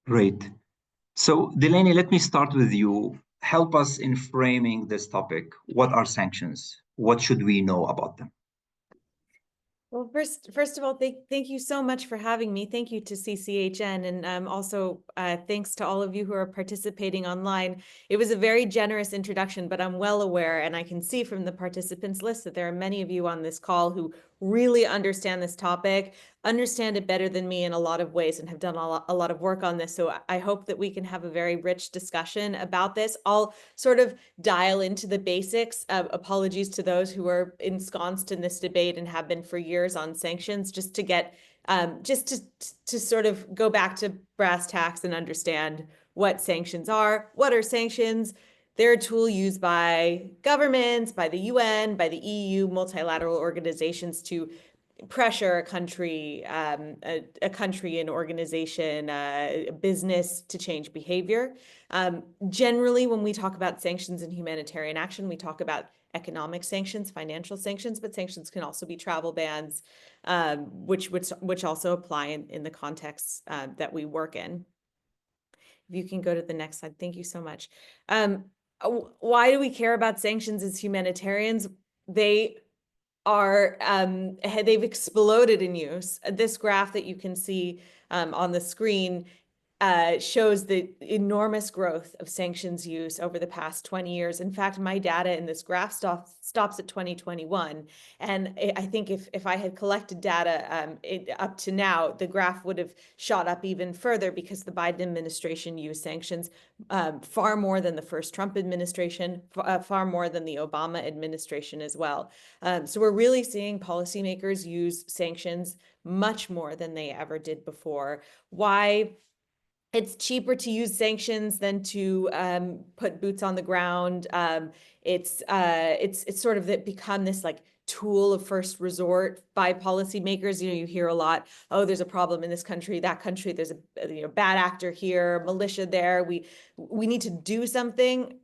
Great. So, Delaney, let me start with you. Help us in framing this topic. What are sanctions? What should we know about them? Well, first of all, thank you so much for having me. Thank you to CCHN, and also thanks to all of you who are participating online. It was a very generous introduction, but I'm well aware, and I can see from the participants list that there are many of you on this call who really understand this topic, understand it better than me in a lot of ways, and have done a lot of work on this. So I hope that we can have a very rich discussion about this. I'll sort of dial into the basics. Apologies to those who are ensconced in this debate and have been for years on sanctions, just to get to sort of go back to brass tacks and understand what sanctions are. What are sanctions? They're a tool used by governments, by the UN, by the EU, multilateral organizations to pressure a country, an organization, a business to change behavior. Generally, when we talk about sanctions and humanitarian action, we talk about economic sanctions, financial sanctions, but sanctions can also be travel bans, which also apply in the contexts that we work in. If you can go to the next slide, thank you so much. Why do we care about sanctions as humanitarians? They've exploded in use. This graph that you can see on the screen shows the enormous growth of sanctions use over the past 20 years. In fact, my data in this graph stops at 2021. And I think if I had collected data up to now, the graph would have shot up even further because the Biden administration used sanctions far more than the first Trump administration, far more than the Obama administration as well. So we're really seeing policymakers use sanctions much more than they ever did before. Why? It's cheaper to use sanctions than to put boots on the ground. It's sort of become this like tool of first resort by policymakers. You hear a lot, oh, there's a problem in this country, that country, there's a bad actor here, militia there. We need to do something.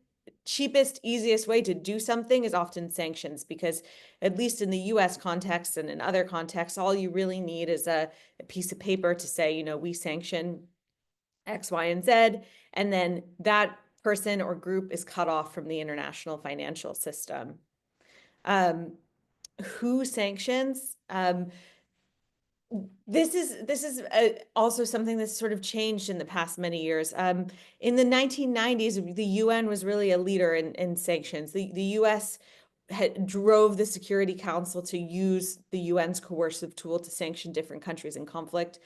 Cheapest, easiest way to do something is often sanctions, because at least in the US context and in other contexts, all you really need is a piece of paper to say, we sanction X, Y, and Z, and then that person or group is cut off from the international financial system. Who sanctions? This is also something that's sort of changed in the past many years. In the 1990s, the UN was really a leader in sanctions. The US drove the Security Council to use the UN's coercive tool to sanction different countries in conflict.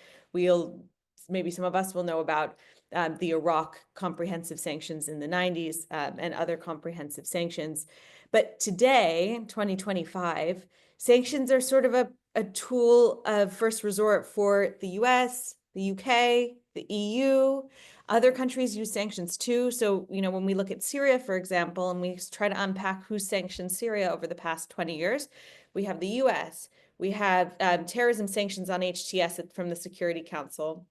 Maybe some of us will know about the Iraq comprehensive sanctions in the 90s and other comprehensive sanctions. But today, 2025, sanctions are sort of a tool of first resort for the US, the UK, the EU. Other countries use sanctions too. So, when we look at Syria, for example, and we try to unpack who sanctioned Syria over the past 20 years, we have the US. We have terrorism sanctions on HTS from the Security Council.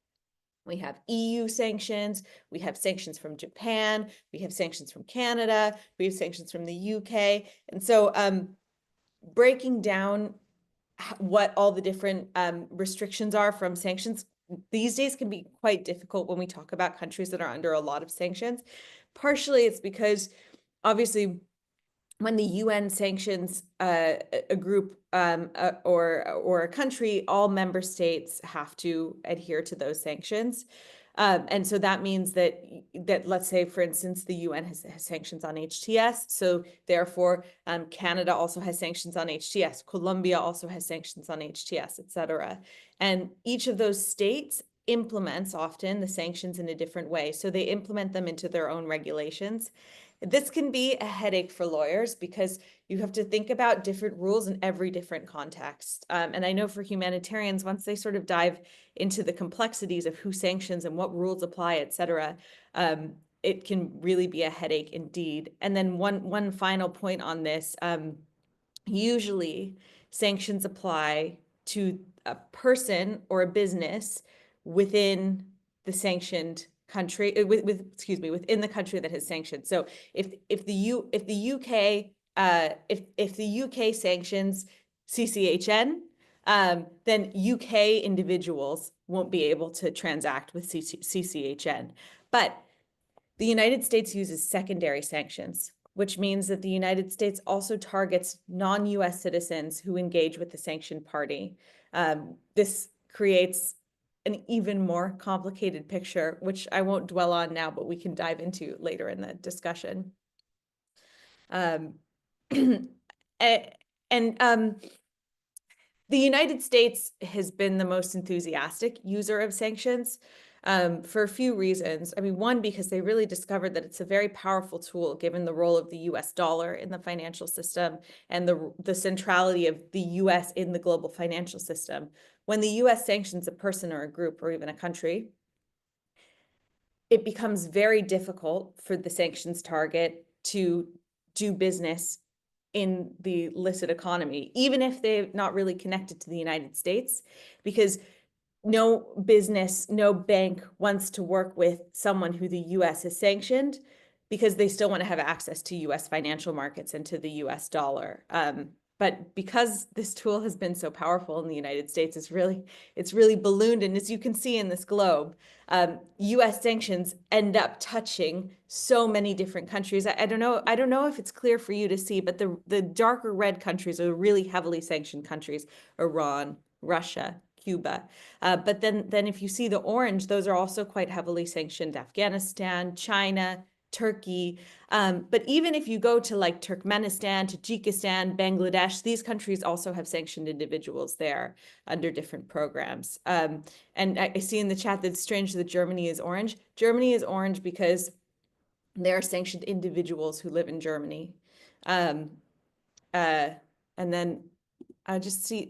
We have EU sanctions, we have sanctions from Japan, we have sanctions from Canada, we have sanctions from the UK. And so breaking down what all the different restrictions are from sanctions these days can be quite difficult when we talk about countries that are under a lot of sanctions. Partially it's because obviously when the UN sanctions a group or a country, all member states have to adhere to those sanctions. And so that means that let's say, for instance, the UN has sanctions on HTS. So therefore, Canada also has sanctions on HTS. Colombia also has sanctions on HTS, et cetera. And each of those states implements often the sanctions in a different way. So they implement them into their own regulations. This can be a headache for lawyers because you have to think about different rules in every different context. And I know for humanitarians, once they sort of dive into the complexities of who sanctions and what rules apply, et cetera, it can really be a headache indeed. And then one final point on this, usually sanctions apply to a person or a business within the sanctioned country, within the country that has sanctioned. So if the UK sanctions CCHN, then UK individuals won't be able to transact with CCHN. But the United States uses secondary sanctions, which means that the United States also targets non-US citizens who engage with the sanctioned party. This creates an even more complicated picture, which I won't dwell on now, but we can dive into later in the discussion. The United States has been the most enthusiastic user of sanctions for a few reasons. I mean, one, because they really discovered that it's a very powerful tool given the role of the US dollar in the financial system and the centrality of the US in the global financial system. When the US sanctions a person or a group or even a country, it becomes very difficult for the sanctions target to do business in the illicit economy, even if they're not really connected to the United States, because no business, no bank wants to work with someone who the US has sanctioned because they still want to have access to US financial markets and to the US dollar. But because this tool has been so powerful in the United States, it's really ballooned. And as you can see in this globe, US sanctions end up touching so many different countries. I don't know if it's clear for you to see, but the darker red countries are really heavily sanctioned countries: Iran, Russia, Cuba. But then if you see the orange, those are also quite heavily sanctioned: Afghanistan, China, Turkey. But even if you go to like Turkmenistan, Tajikistan, Bangladesh, these countries also have sanctioned individuals there under different programs. And I see in the chat that it's strange that Germany is orange. Germany is orange because there are sanctioned individuals who live in Germany. And then I just see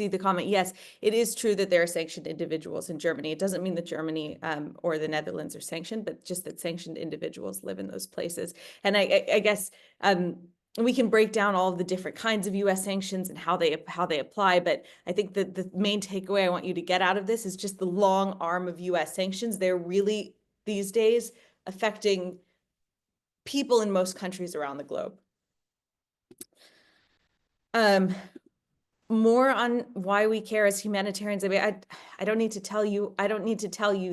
the comment. Yes, it is true that there are sanctioned individuals in Germany. It doesn't mean that Germany or the Netherlands are sanctioned, but just that sanctioned individuals live in those places. And I guess we can break down all of the different kinds of U.S. sanctions and how they apply. But I think that the main takeaway I want you to get out of this is just the long arm of U.S. sanctions. They're really, these days, affecting people in most countries around the globe. More on why we care as humanitarians. I mean, I don't need to tell you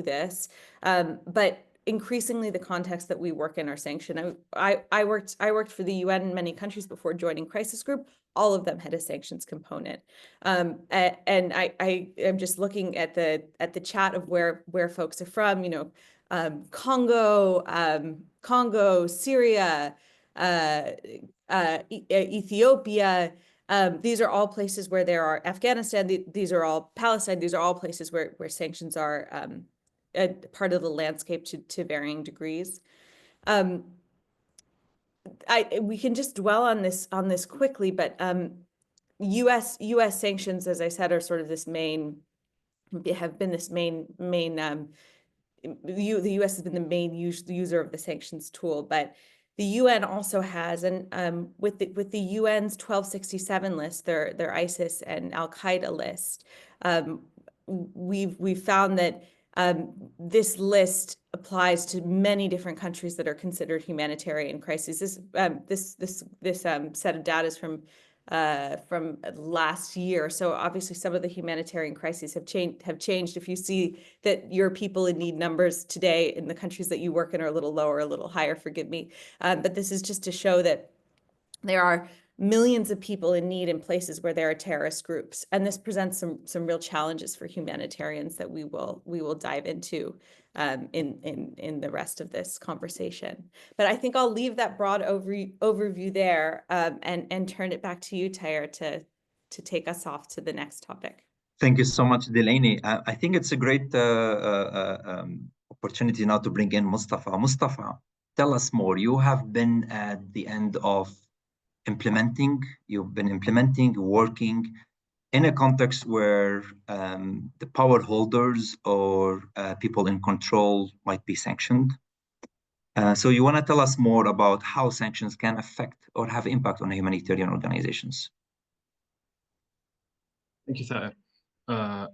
this, but increasingly the context that we work in are sanctioned. I worked for the UN in many countries before joining Crisis Group. All of them had a sanctions component, and I'm just looking at the chat of where folks are from. You know, Congo, Syria, Ethiopia. These are all places where there are Afghanistan. These are all Palestine. These are all places where sanctions are a part of the landscape to varying degrees. We can just dwell on this quickly, but U.S. sanctions, as I said, are sort of this main the U.S. has been the main user of the sanctions tool, but the UN also has, and with the UN's 1267 list, their ISIS and Al Qaeda list, we've found that this list applies to many different countries that are considered humanitarian crises. This set of data is from last year. So obviously some of the humanitarian crises have changed. If you see that your people in need numbers today in the countries that you work in are a little lower, a little higher, forgive me. But this is just to show that there are millions of people in need in places where there are terrorist groups. And this presents some real challenges for humanitarians that we will dive into in the rest of this conversation. But I think I'll leave that broad overview there and turn it back to you, Taher, to take us off to the next topic. Thank you so much, Delaney. I think it's a great opportunity now to bring in Mustafa. Mustafa, tell us more. You have been at the end of you've been implementing, working in a context where the power holders or people in control might be sanctioned. So you want to tell us more about how sanctions can affect or have impact on humanitarian organizations? Thank you, Taher.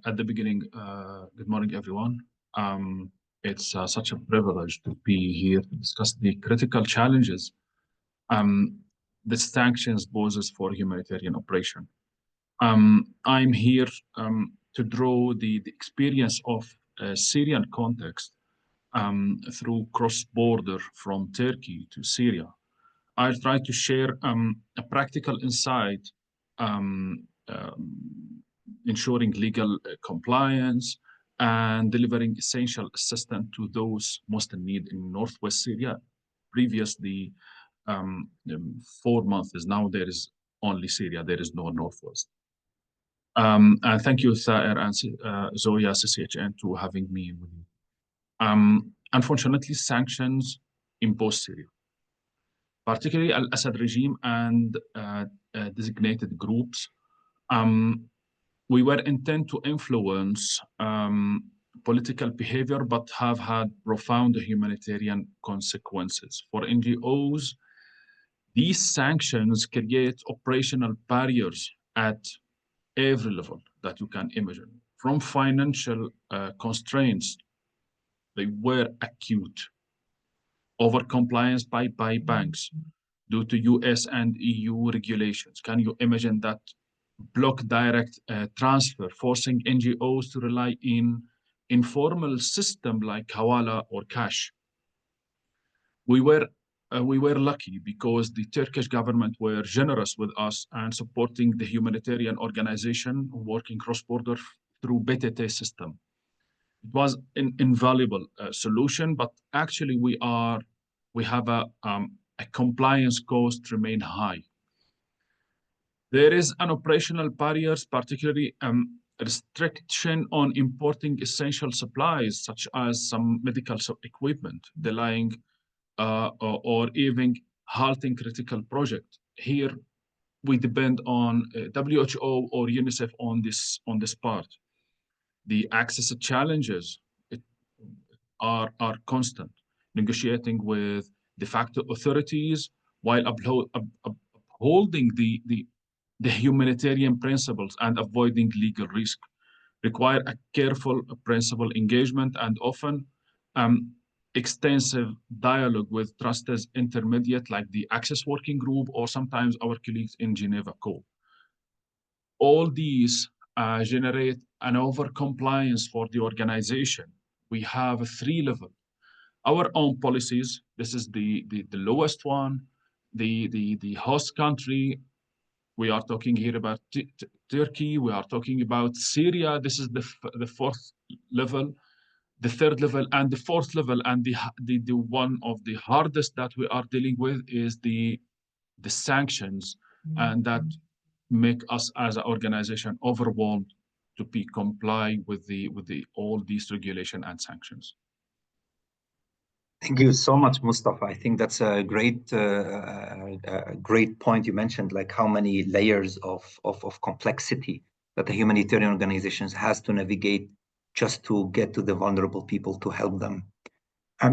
At the beginning, good morning, everyone. It's such a privilege to be here to discuss the critical challenges the sanctions poses for humanitarian operation. I'm here to draw the experience of Syrian context through cross-border from Turkey to Syria. I'll try to share a practical insight, ensuring legal compliance and delivering essential assistance to those most in need in Northwest Syria. Previously, 4 months, now there is only Syria, there is no Northwest. And thank you, Thaer and Zoya, CCHN, to having me with you. Unfortunately, sanctions impose Syria, particularly Al-Assad regime and designated groups. We were intent to influence political behavior, but have had profound humanitarian consequences. For NGOs, these sanctions create operational barriers at every level that you can imagine. From financial constraints, they were acute. Over-compliance by banks due to US and EU regulations. Can you imagine that? Block direct transfer, forcing NGOs to rely in informal system like Hawala or cash. We were lucky because the Turkish government were generous with us and supporting the humanitarian organization working cross-border through BTT system. It was an invaluable solution, but actually we have a compliance cost remain high. There is an operational barriers, particularly restriction on importing essential supplies, such as some medical equipment, delaying or even halting critical projects. Here, we depend on WHO or UNICEF on this part. The access challenges are constant, negotiating with de facto authorities while upholding the humanitarian principles and avoiding legal risk require a careful principle engagement and often extensive dialogue with trusted intermediate like the Access Working Group or sometimes our colleagues in Geneva Co. All these generate an over-compliance for the organization. We have a 3 level. Our own policies, this is the lowest one, the host country. We are talking here about Turkey. We are talking about Syria. This is the 4th level, the 3rd level, and the 4th level. And the one of the hardest that we are dealing with is the sanctions, and that make us as an organization overwhelmed to be comply with all these regulation and sanctions. Thank you so much, Mustafa. I think that's a great point you mentioned, like how many layers of complexity that the humanitarian organizations has to navigate just to get to the vulnerable people to help them.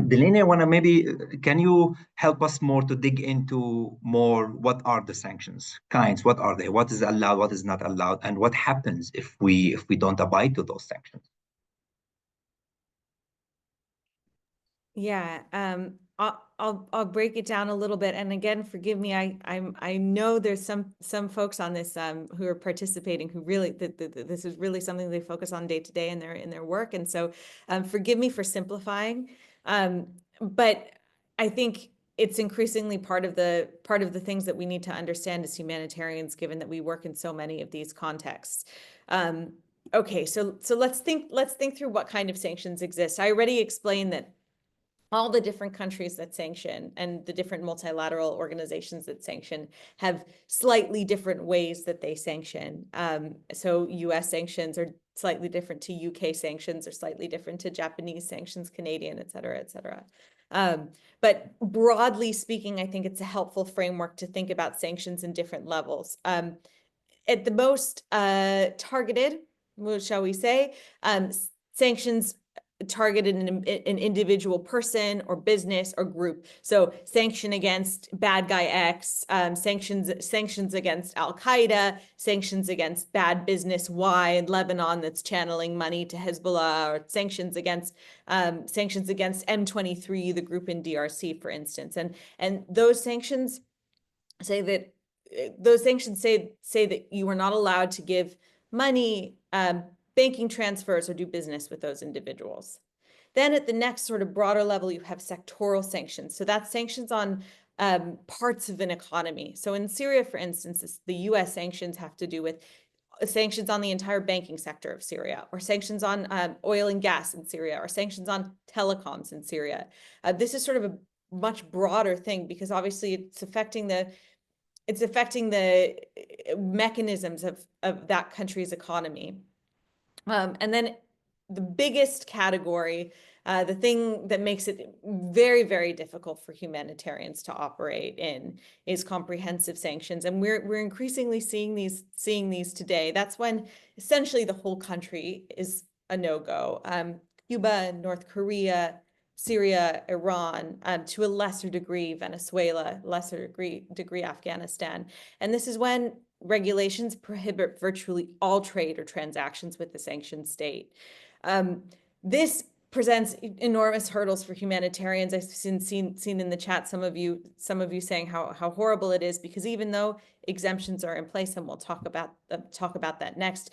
Delaney, I want to can you help us more to dig into more what are the sanctions kinds? What are they? What is allowed? What is not allowed? And what happens if we don't abide to those sanctions? Yeah, I'll break it down a little bit. And again, forgive me. I know there's some folks on this who are participating who really this is really something they focus on day to day in their work. And so forgive me for simplifying. But I think it's increasingly part of the things that we need to understand as humanitarians, given that we work in so many of these contexts. Okay, so let's think through what kind of sanctions exist. I already explained that all the different countries that sanction and the different multilateral organizations that sanction have slightly different ways that they sanction. So US sanctions are slightly different to UK sanctions, or slightly different to Japanese sanctions, Canadian, et cetera, et cetera. But broadly speaking, I think it's a helpful framework to think about sanctions in different levels. At the most targeted, shall we say, sanctions targeted an individual person or business or group. So sanction against bad guy X, sanctions against Al-Qaeda, sanctions against bad business Y in Lebanon that's channeling money to Hezbollah, or sanctions against M23, the group in DRC, for instance. And those sanctions say that those sanctions say that you are not allowed to give money, banking transfers, or do business with those individuals. Then at the next sort of broader level, you have sectoral sanctions. So that's sanctions on parts of an economy. So in Syria, for instance, the US sanctions have to do with sanctions on the entire banking sector of Syria, or sanctions on oil and gas in Syria, or sanctions on telecoms in Syria. This is sort of a much broader thing because obviously it's affecting the mechanisms of that country's economy. And then the biggest category, the thing that makes it very, very difficult for humanitarians to operate in, is comprehensive sanctions. And we're increasingly seeing these today. That's when essentially the whole country is a no-go. Cuba, North Korea, Syria, Iran, to a lesser degree, Venezuela, lesser degree, Afghanistan. And this is when regulations prohibit virtually all trade or transactions with the sanctioned state. This presents enormous hurdles for humanitarians. I've seen in the chat some of you saying how horrible it is, because even though exemptions are in place, and we'll talk about that next,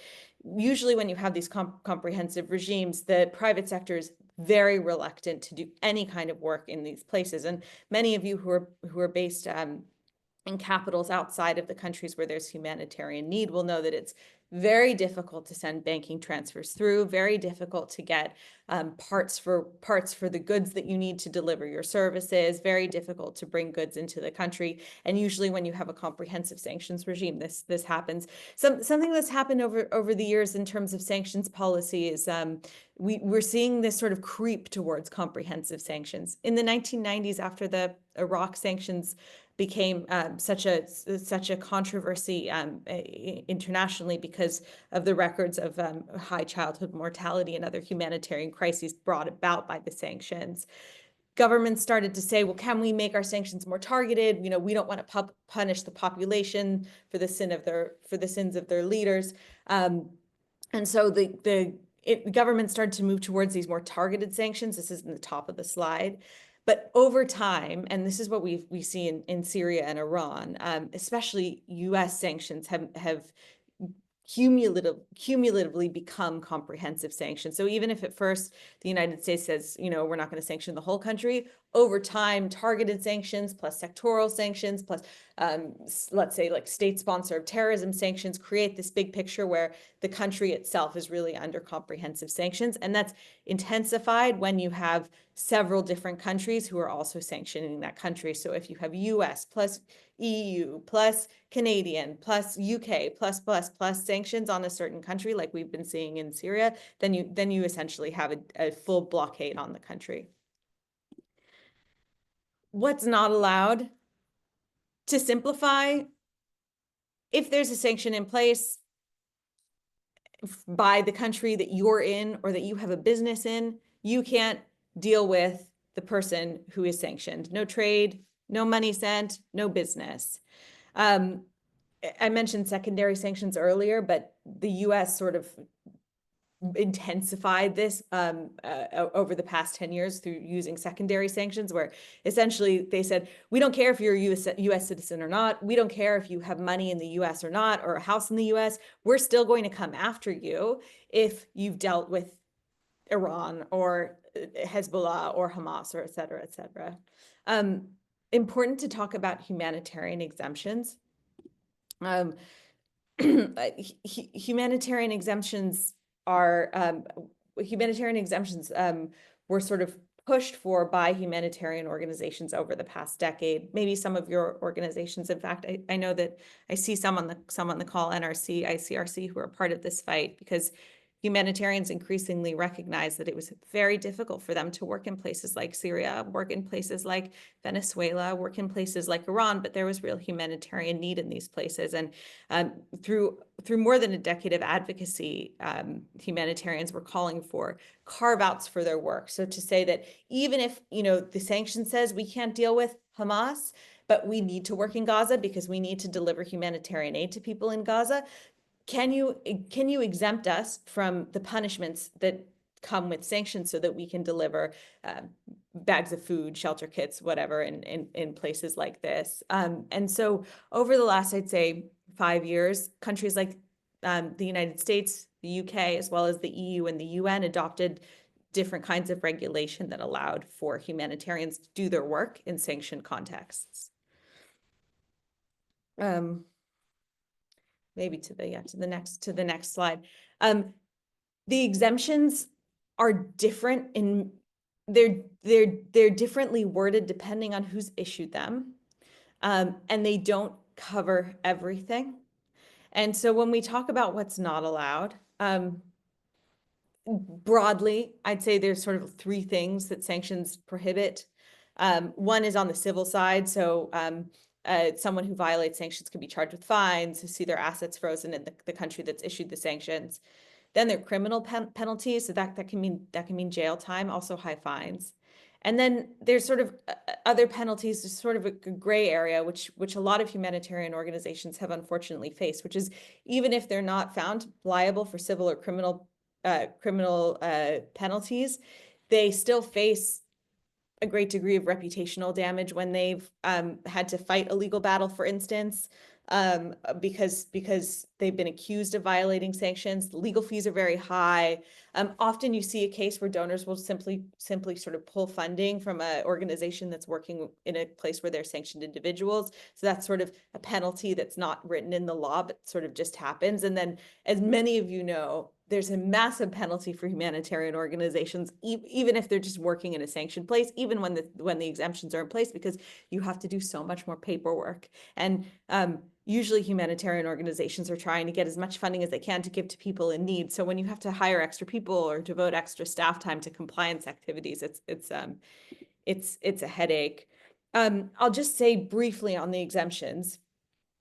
usually when you have these comprehensive regimes, the private sector is very reluctant to do any kind of work in these places. And many of you who are based in capitals outside of the countries where there's humanitarian need will know that it's very difficult to send banking transfers through, very difficult to get parts for the goods that you need to deliver your services, very difficult to bring goods into the country. And usually when you have a comprehensive sanctions regime, this happens. Something that's happened over the years in terms of sanctions policy is we're seeing this sort of creep towards comprehensive sanctions. In the 1990s, after the Iraq sanctions became such a controversy internationally because of the records of high childhood mortality and other humanitarian crises brought about by the sanctions, governments started to say, well, can we make our sanctions more targeted? You know, we don't want to punish the population for the sins of their leaders, and so the government started to move towards these more targeted sanctions. This is in the top of the slide. But over time, and this is what we see in Syria and Iran, especially US sanctions have cumulatively become comprehensive sanctions. So even if at first the United States says, you know, we're not going to sanction the whole country, over time, targeted sanctions plus sectoral sanctions plus, let's say, like state-sponsored terrorism sanctions create this big picture where the country itself is really under comprehensive sanctions. And that's intensified when you have several different countries who are also sanctioning that country. So if you have US plus EU plus Canadian plus UK plus sanctions on a certain country, like we've been seeing in Syria, then you essentially have a full blockade on the country. What's not allowed? To simplify, if there's a sanction in place by the country that you're in or that you have a business in, you can't deal with the person who is sanctioned. No trade, no money sent, no business. I mentioned secondary sanctions earlier, but the US sort of intensified this over the past 10 years through using secondary sanctions, where essentially they said, we don't care if you're a US citizen or not. We don't care if you have money in the US or not, or a house in the US. We're still going to come after you if you've dealt with Iran or Hezbollah or Hamas or et cetera, et cetera. Important to talk about humanitarian exemptions. Humanitarian exemptions were sort of pushed for by humanitarian organizations over the past decade. Maybe some of your organizations, in fact, I know that I see some on the call, NRC, ICRC, who are part of this fight, because humanitarians increasingly recognize that it was very difficult for them to work in places like Syria, work in places like Venezuela, work in places like Iran, but there was real humanitarian need in these places. And through more than a decade of advocacy, humanitarians were calling for carve-outs for their work. So to say that even if, you know, the sanction says we can't deal with Hamas, but we need to work in Gaza because we need to deliver humanitarian aid to people in Gaza, can you exempt us from the punishments that come with sanctions so that we can deliver bags of food, shelter kits, whatever, in places like this. And so over the last, I'd say, 5 years, countries like the United States, the UK, as well as the EU and the UN adopted different kinds of regulation that allowed for humanitarians to do their work in sanctioned contexts. Maybe to the next slide. The exemptions are different in they're differently worded depending on who's issued them, and they don't cover everything. And so when we talk about what's not allowed, broadly, I'd say there's sort of 3 things that sanctions prohibit. One is on the civil side. So someone who violates sanctions can be charged with fines, see their assets frozen in the country that's issued the sanctions. Then there are criminal penalties. So that can mean jail time, also high fines. And then there's sort of other penalties, there's sort of a gray area, which a lot of humanitarian organizations have unfortunately faced, which is even if they're not found liable for civil or criminal penalties, they still face a great degree of reputational damage when they've had to fight a legal battle, for instance, because they've been accused of violating sanctions. The legal fees are very high. Often you see a case where donors will simply sort of pull funding from an organization that's working in a place where they're sanctioned individuals. So that's sort of a penalty that's not written in the law, but sort of just happens. And then, as many of you know, there's a massive penalty for humanitarian organizations, even if they're just working in a sanctioned place, even when the exemptions are in place, because you have to do so much more paperwork. And usually humanitarian organizations are trying to get as much funding as they can to give to people in need. So when you have to hire extra people or devote extra staff time to compliance activities, it's a headache. I'll just say briefly on the exemptions.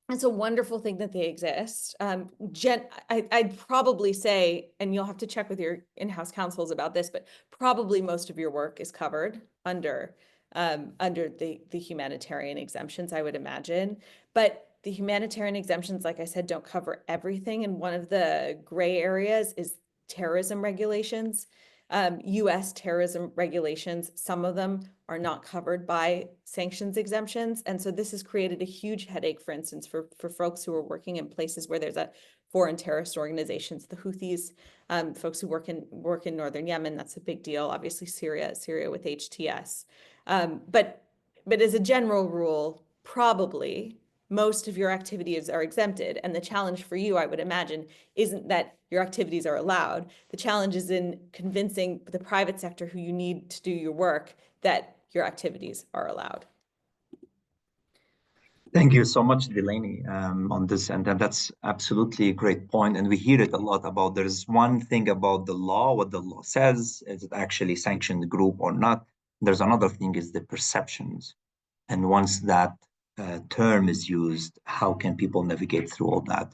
It's a wonderful thing that they exist. I'd probably say, and you'll have to check with your in-house counsels about this, but probably most of your work is covered under the humanitarian exemptions, I would imagine. But the humanitarian exemptions, like I said, don't cover everything. And one of the gray areas is terrorism regulations. US terrorism regulations, some of them are not covered by sanctions exemptions. And so this has created a huge headache, for instance, for folks who are working in places where there's a foreign terrorist organizations, the Houthis, folks who work in northern Yemen, that's a big deal. Obviously Syria with HTS. But as a general rule, probably most of your activities are exempted. And the challenge for you, I would imagine, isn't that your activities are allowed. The challenge is in convincing the private sector who you need to do your work that your activities are allowed. Thank you so much, Delaney, on this. And that's absolutely a great point. And we hear it a lot about there's one thing about the law, what the law says, is it actually sanctioned group or not? There's another thing is the perceptions. And once that term is used, how can people navigate through all that?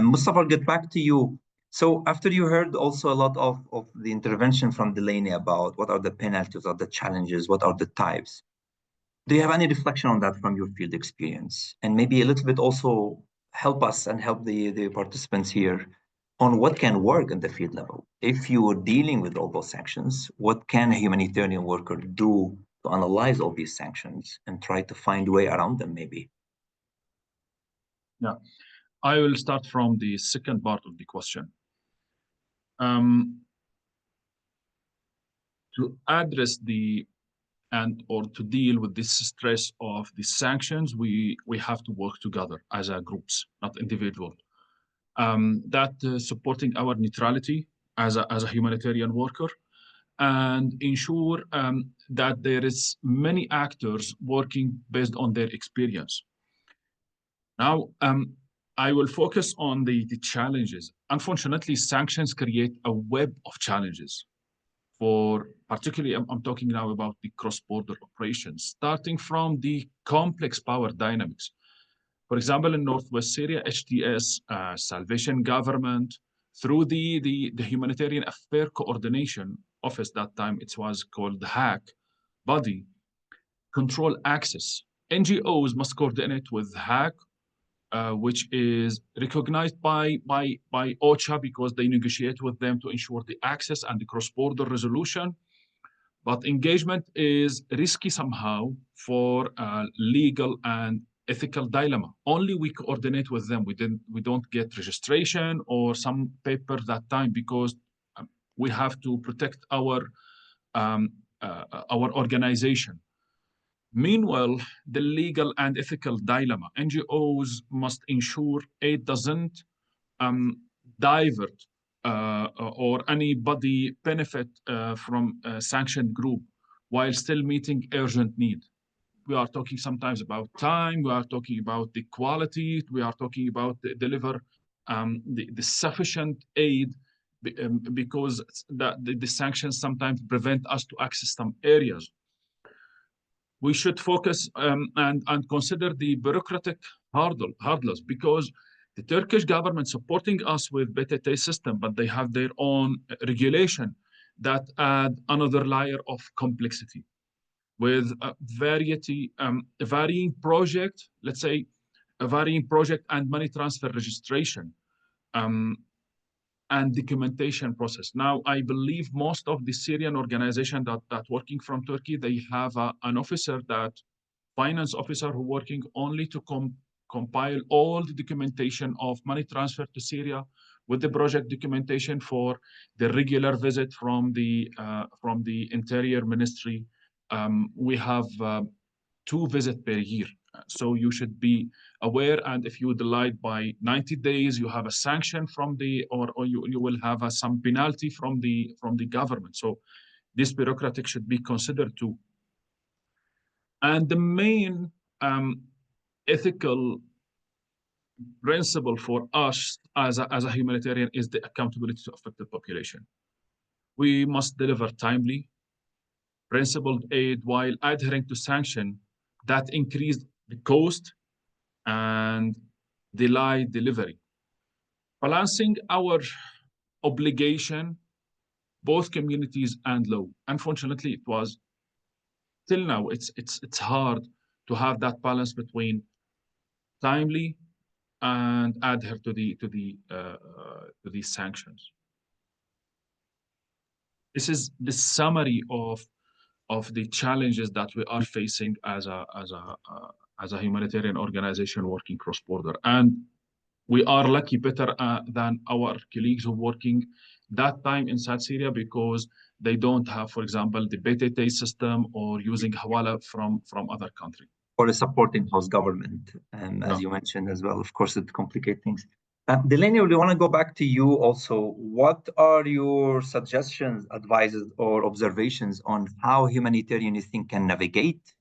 Mustafa, I'll get back to you. So after you heard also a lot of the intervention from Delaney about what are the penalties, what are the challenges, what are the types, do you have any reflection on that from your field experience? And maybe a little bit also help us and help the participants here on what can work in the field level. If you are dealing with all those sanctions, what can a humanitarian worker do to analyze all these sanctions and try to find a way around them maybe? Yeah, I will start from the second part of the question. To address or to deal with this stress of the sanctions, we have to work together as a groups, not individual. Supporting our neutrality as a humanitarian worker, and ensure that there is many actors working based on their experience. Now, I will focus on the challenges. Unfortunately, sanctions create a web of challenges. Particularly, I'm talking now about the cross-border operations, starting from the complex power dynamics. For example, in Northwest Syria, HTS, Salvation Government, through the Humanitarian Affairs Coordination Office, that time it was called the HAC body, control access. NGOs must coordinate with HAC, which is recognized by OCHA because they negotiate with them to ensure the access and the cross-border resolution. But engagement is risky somehow for a legal and ethical dilemma. Only we coordinate with them. We don't get registration or some paper that time because we have to protect our organization. Meanwhile, the legal and ethical dilemma, NGOs must ensure aid doesn't divert or anybody benefit from a sanctioned group while still meeting urgent need. We are talking sometimes about time, we are talking about the quality, we are talking about deliver the sufficient aid because the sanctions sometimes prevent us to access some areas. We should focus and consider the bureaucratic hurdles because the Turkish government supporting us with BTT system, but they have their own regulation that add another layer of complexity with a varying project, let's say a varying project and money transfer registration and documentation process. Now, I believe most of the Syrian organization that working from Turkey, they have an officer finance officer who working only to compile all the documentation of money transfer to Syria with the project documentation for the regular visit from the Interior Ministry. We have 2 visits per year. So you should be aware, and if you delay by 90 days, you have a sanction from or you will have some penalty from the government. So this bureaucratic should be considered too. And the main ethical principle for us as a humanitarian is the accountability to affected population. We must deliver timely, principled aid while adhering to sanction that increase the cost and delay delivery. Balancing our obligation, both communities and law. Unfortunately, it was till now, it's hard to have that balance between timely and adhere to these sanctions. This is the summary of the challenges that we are facing as a humanitarian organization working cross-border. And we are lucky better than our colleagues who are working that time inside Syria because they don't have, for example, the BTT system or using Hawala from other countries. Or a supporting host government, as you mentioned as well. Of course, it complicates things. Delaney, we want to go back to you also. What are your suggestions, advices, or observations on how humanitarians can navigate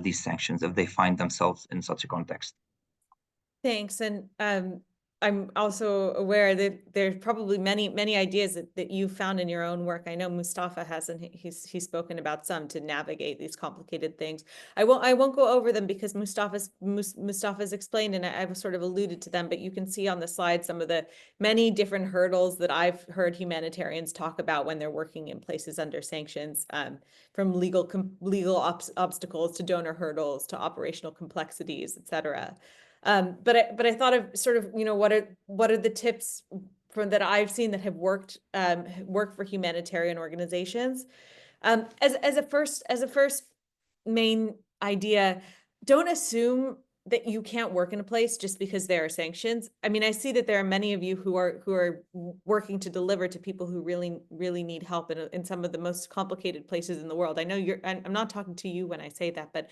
these sanctions if they find themselves in such a context? Thanks. And I'm also aware that there's probably many ideas that you found in your own work. I know Mustafa has, and he's spoken about some to navigate these complicated things. I won't go over them because Mustafa's explained, and I've sort of alluded to them, but you can see on the slide some of the many different hurdles that I've heard humanitarians talk about when they're working in places under sanctions, from legal obstacles to donor hurdles to operational complexities, et cetera. But I thought of sort of, what are the tips that I've seen that have worked for humanitarian organizations. As a first main idea, don't assume that you can't work in a place just because there are sanctions. I mean, I see that there are many of you who are working to deliver to people who really need help in some of the most complicated places in the world. I know I'm not talking to you when I say that, but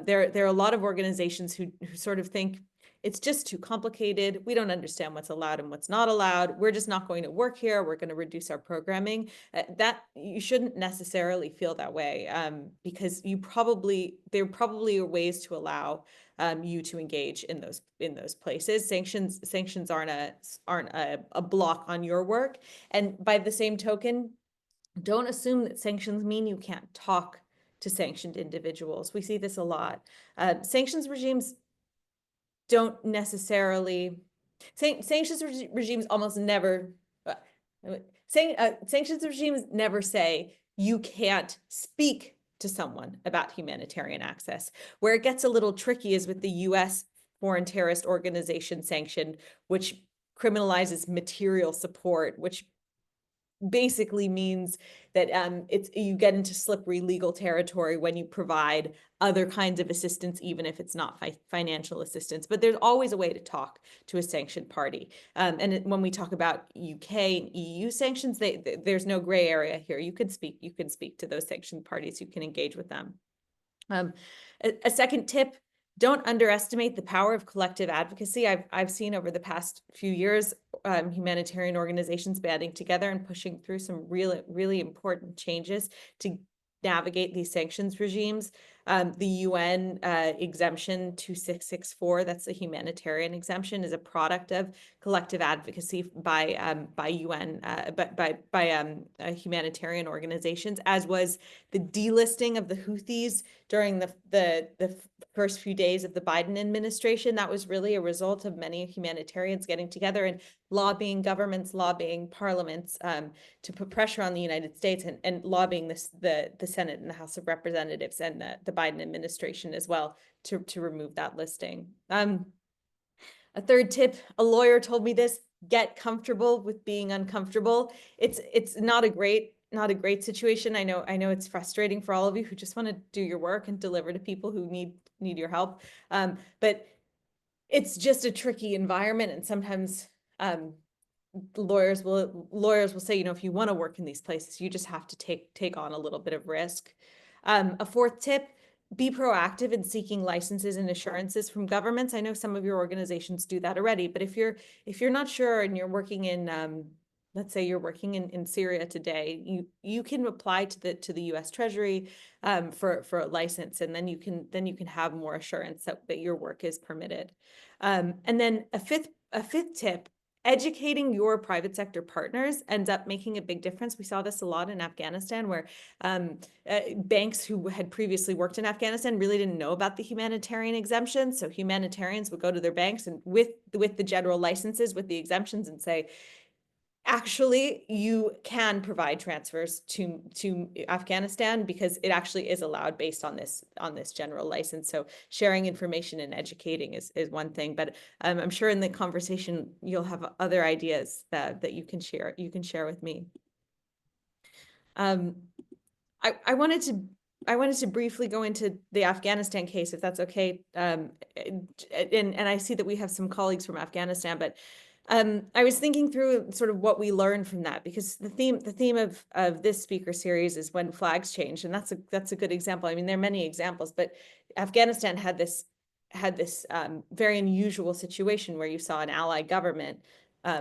there are a lot of organizations who sort of think it's just too complicated. We don't understand what's allowed and what's not allowed. We're just not going to work here. We're going to reduce our programming. That you shouldn't necessarily feel that way, because there probably are ways to allow you to engage in those places. Sanctions aren't a block on your work. And by the same token, don't assume that sanctions mean you can't talk to sanctioned individuals. We see this a lot. Sanctions regimes don't necessarily, sanctions regimes almost never, sanctions regimes never say you can't speak to someone about humanitarian access. Where it gets a little tricky is with the US foreign terrorist organization sanction, which criminalizes material support, which basically means that you get into slippery legal territory when you provide other kinds of assistance, even if it's not financial assistance. But there's always a way to talk to a sanctioned party. When we talk about UK and EU sanctions, there's no gray area here. You can speak to those sanctioned parties. You can engage with them. A second tip: don't underestimate the power of collective advocacy. I've seen over the past few years humanitarian organizations banding together and pushing through some really important changes to navigate these sanctions regimes. The UN exemption 2664, that's a humanitarian exemption, is a product of collective advocacy by UN, humanitarian organizations, as was the delisting of the Houthis during the first few days of the Biden administration. That was really a result of many humanitarians getting together and lobbying governments, lobbying parliaments to put pressure on the United States, and lobbying the Senate and the House of Representatives and the Biden administration as well to remove that listing. A third tip: a lawyer told me this: get comfortable with being uncomfortable. It's not a great situation. I know it's frustrating for all of you who just want to do your work and deliver to people who need your help. But it's just a tricky environment, and sometimes lawyers will say, if you want to work in these places, you just have to take on a little bit of risk. A fourth tip: be proactive in seeking licenses and assurances from governments. I know some of your organizations do that already, but if you're not sure and you're working in let's say you're working in Syria today, you can apply to the U.S. Treasury for a license, and then you can have more assurance that your work is permitted. And then a fifth tip: educating your private sector partners ends up making a big difference. We saw this a lot in Afghanistan, where banks who had previously worked in Afghanistan really didn't know about the humanitarian exemption. So humanitarians would go to their banks and with the general licenses, with the exemptions, and say, actually, you can provide transfers to Afghanistan because it actually is allowed based on this general license. So sharing information and educating is one thing, but I'm sure in the conversation you'll have other ideas that you can share with me. I wanted to briefly go into the Afghanistan case, if that's okay. And I see that we have some colleagues from Afghanistan, but I was thinking through sort of what we learned from that, because the theme of this speaker series is when flags change, and that's a good example. I mean, there are many examples, but Afghanistan had this very unusual situation where you saw an allied government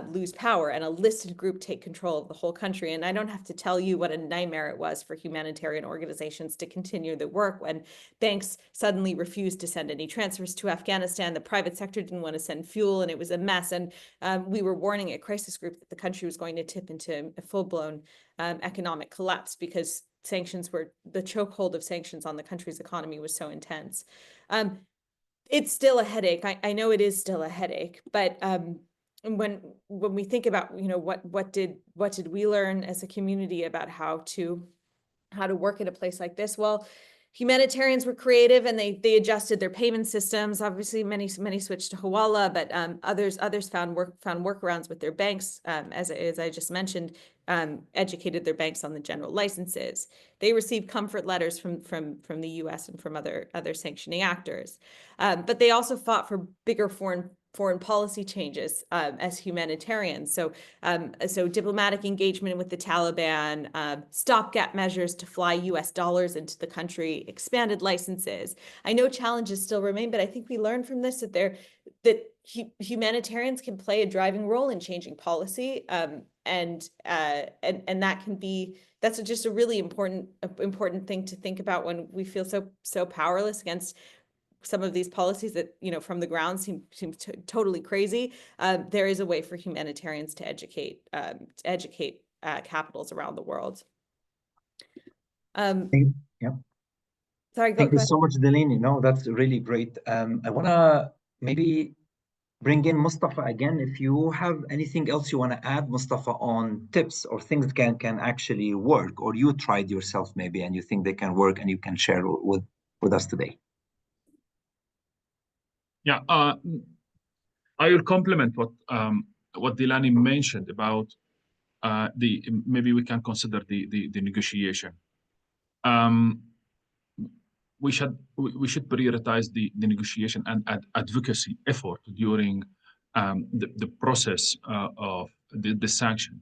lose power and a listed group take control of the whole country. And I don't have to tell you what a nightmare it was for humanitarian organizations to continue the work when banks suddenly refused to send any transfers to Afghanistan. The private sector didn't want to send fuel, and it was a mess. And we were warning at Crisis Group that the country was going to tip into a full-blown economic collapse because the chokehold of sanctions on the country's economy was so intense. It's still a headache. I know it is still a headache, but when we think about what did we learn as a community about how to work at a place like this? Well, humanitarians were creative and they adjusted their payment systems. Obviously, many switched to Hawala, but others found workarounds with their banks. As I just mentioned, educated their banks on the general licenses. They received comfort letters from the U.S. and from other sanctioning actors, but they also fought for bigger foreign policy changes as humanitarians. So diplomatic engagement with the Taliban, stopgap measures to fly US dollars into the country, expanded licenses. I know challenges still remain, but I think we learned from this that humanitarians can play a driving role in changing policy, and that's just a really important thing to think about when we feel so powerless against some of these policies that from the ground seem totally crazy. There is a way for humanitarians to educate capitals around the world. Yeah. Sorry, Thank you so much, Delaney. No, that's really great. I want to maybe bring in Mustafa again. If you have anything else you want to add, Mustafa, on tips or things that can actually work, or you tried yourself maybe and you think they can work and you can share with us today. Yeah, I will complement what Delaney mentioned about maybe we can consider the negotiation. We should prioritize the negotiation and advocacy effort during the process of the sanction.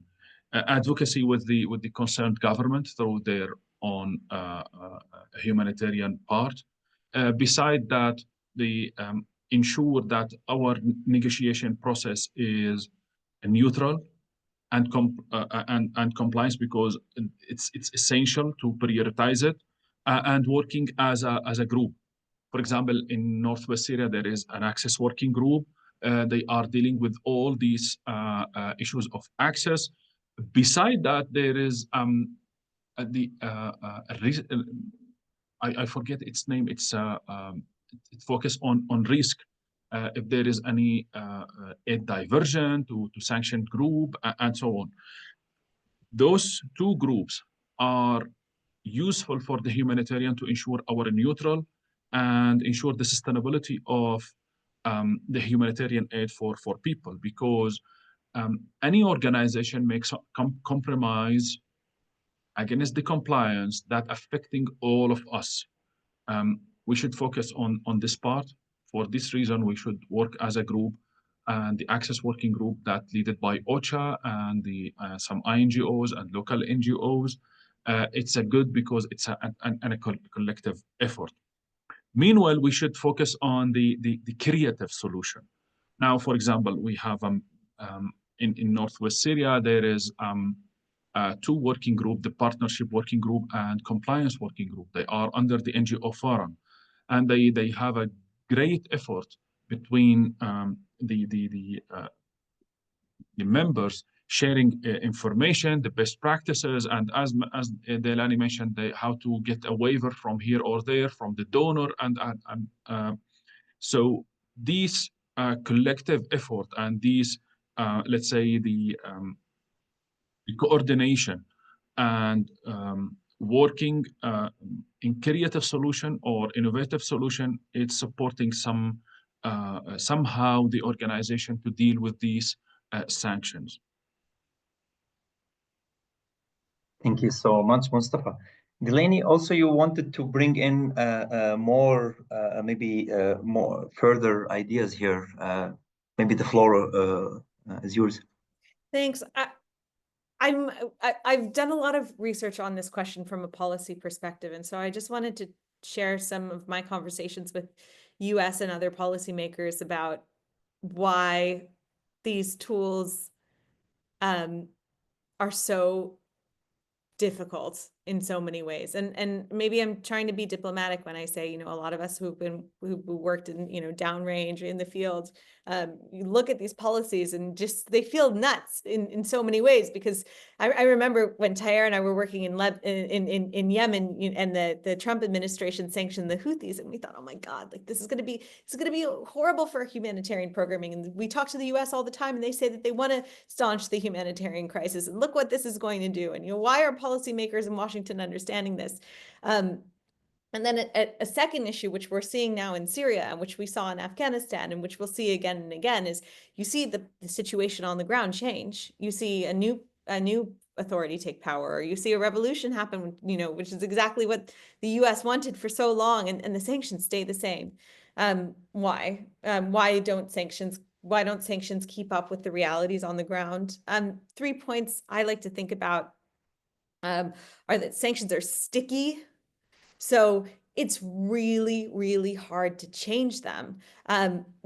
Advocacy with the concerned government through their own humanitarian part. Beside that, ensure that our negotiation process is neutral and compliance, because it's essential to prioritize it, and working as a group. For example, in Northwest Syria, there is an access working group. They are dealing with all these issues of access. Beside that, there is I forget its name. It focuses on risk. If there is any aid diversion to sanctioned group and so on. Those two groups are useful for the humanitarian to ensure our neutral and ensure the sustainability of the humanitarian aid for people, because any organization makes compromise against the compliance that affecting all of us. We should focus on this part. For this reason, we should work as a group, and the Access Working Group that led by OCHA and some INGOs and local NGOs. It's a good because it's a collective effort. Meanwhile, we should focus on the creative solution. Now, for example, we have in Northwest Syria, there is two working groups, the Partnership Working Group and Compliance Working Group. They are under the NGO Forum, and they have a great effort between the members sharing information, the best practices, and as Delaney mentioned, how to get a waiver from here or there from the donor, so these collective effort and these let's say the coordination and working in creative solution or innovative solution, it's supporting somehow the organization to deal with these sanctions. Thank you so much, Mustafa. Delaney, also you wanted to bring in more, maybe more further ideas here. Maybe the floor is yours. Thanks. I've done a lot of research on this question from a policy perspective, and so I just wanted to share some of my conversations with US and other policymakers about why these tools are so difficult in so many ways. And maybe I'm trying to be diplomatic when I say, a lot of us who worked in, downrange in the field, you look at these policies and just, they feel nuts in so many ways, because I remember when Taher and I were working in Yemen, and the Trump administration sanctioned the Houthis, and we thought, oh my God, like this is going to be horrible for humanitarian programming. And we talk to the US all the time, and they say that they want to staunch the humanitarian crisis, and look what this is going to do. And why are policymakers in Washington understanding this? And then a second issue, which we're seeing now in Syria, and which we saw in Afghanistan, and which we'll see again and again, is you see the situation on the ground change. You see a new authority take power, or you see a revolution happen, which is exactly what the US wanted for so long, and the sanctions stay the same. Why? Why don't sanctions keep up with the realities on the ground? 3 points I like to think about are that sanctions are sticky. So it's really, really hard to change them.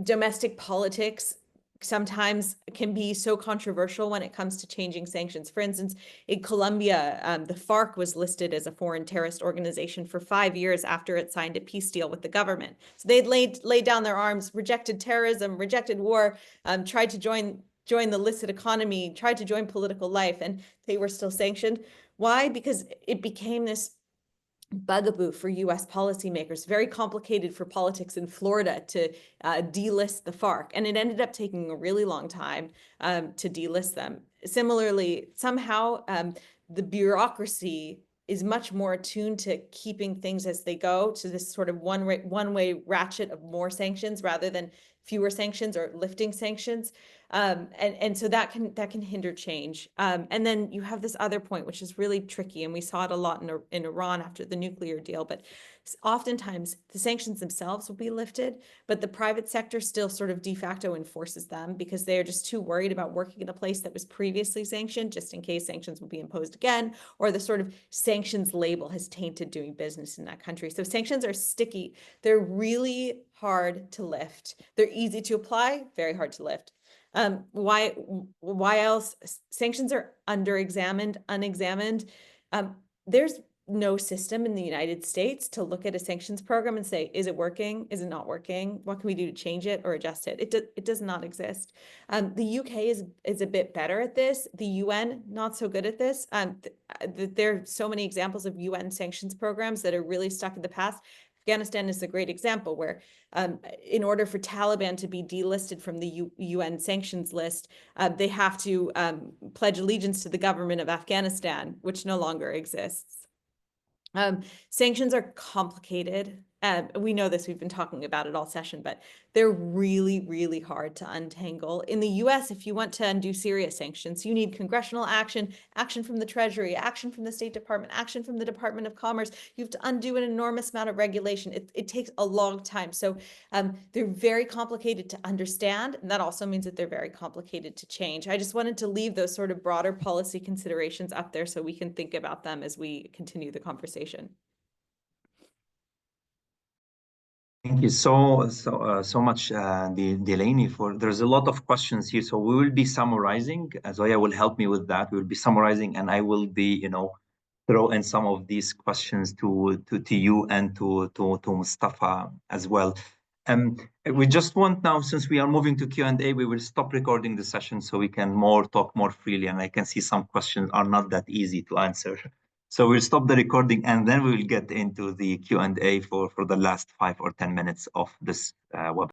Domestic politics sometimes can be so controversial when it comes to changing sanctions. For instance, in Colombia, the FARC was listed as a foreign terrorist organization for 5 years after it signed a peace deal with the government. So they'd laid down their arms, rejected terrorism, rejected war, tried to join the illicit economy, tried to join political life, and they were still sanctioned. Why? Because it became this bugaboo for US policymakers, very complicated for politics in Florida to delist the FARC. And it ended up taking a really long time to delist them. Similarly, somehow the bureaucracy is much more attuned to keeping things as they go, to this sort of one-way ratchet of more sanctions rather than fewer sanctions or lifting sanctions. And so that can hinder change. And then you have this other point, which is really tricky, and we saw it a lot in Iran after the nuclear deal, but oftentimes the sanctions themselves will be lifted, but the private sector still sort of de facto enforces them because they're just too worried about working in a place that was previously sanctioned, just in case sanctions will be imposed again, or the sort of sanctions label has tainted doing business in that country. So sanctions are sticky. They're really hard to lift. They're easy to apply, very hard to lift. Why else? Sanctions are under-examined, unexamined. There's no system in the United States to look at a sanctions program and say, is it working? Is it not working? What can we do to change it or adjust it? It does not exist. The UK is a bit better at this. The UN, not so good at this. There are so many examples of UN sanctions programs that are really stuck in the past. Afghanistan is a great example where in order for Taliban to be delisted from the UN sanctions list, they have to pledge allegiance to the government of Afghanistan, which no longer exists. Sanctions are complicated. We know this, we've been talking about it all session, but they're really, really hard to untangle. In the US, if you want to undo Syria sanctions, you need congressional action, action from the Treasury, action from the State Department, action from the Department of Commerce. You have to undo an enormous amount of regulation. It takes a long time. So they're very complicated to understand, and that also means that they're very complicated to change. I just wanted to leave those sort of broader policy considerations up there so we can think about them as we continue the conversation. Thank you so much, Delaney. There's a lot of questions here, so we will be summarizing. Zoya will help me with that. We will be summarizing, and I will be, throw in some of these questions to you and to Mustafa as well. We just want now, since we are moving to Q&A, we will stop recording the session so we can talk more freely, and I can see some questions are not that easy to answer. So we'll stop the recording and then we will get into the Q&A for the last 5 or 10 minutes of this webinar.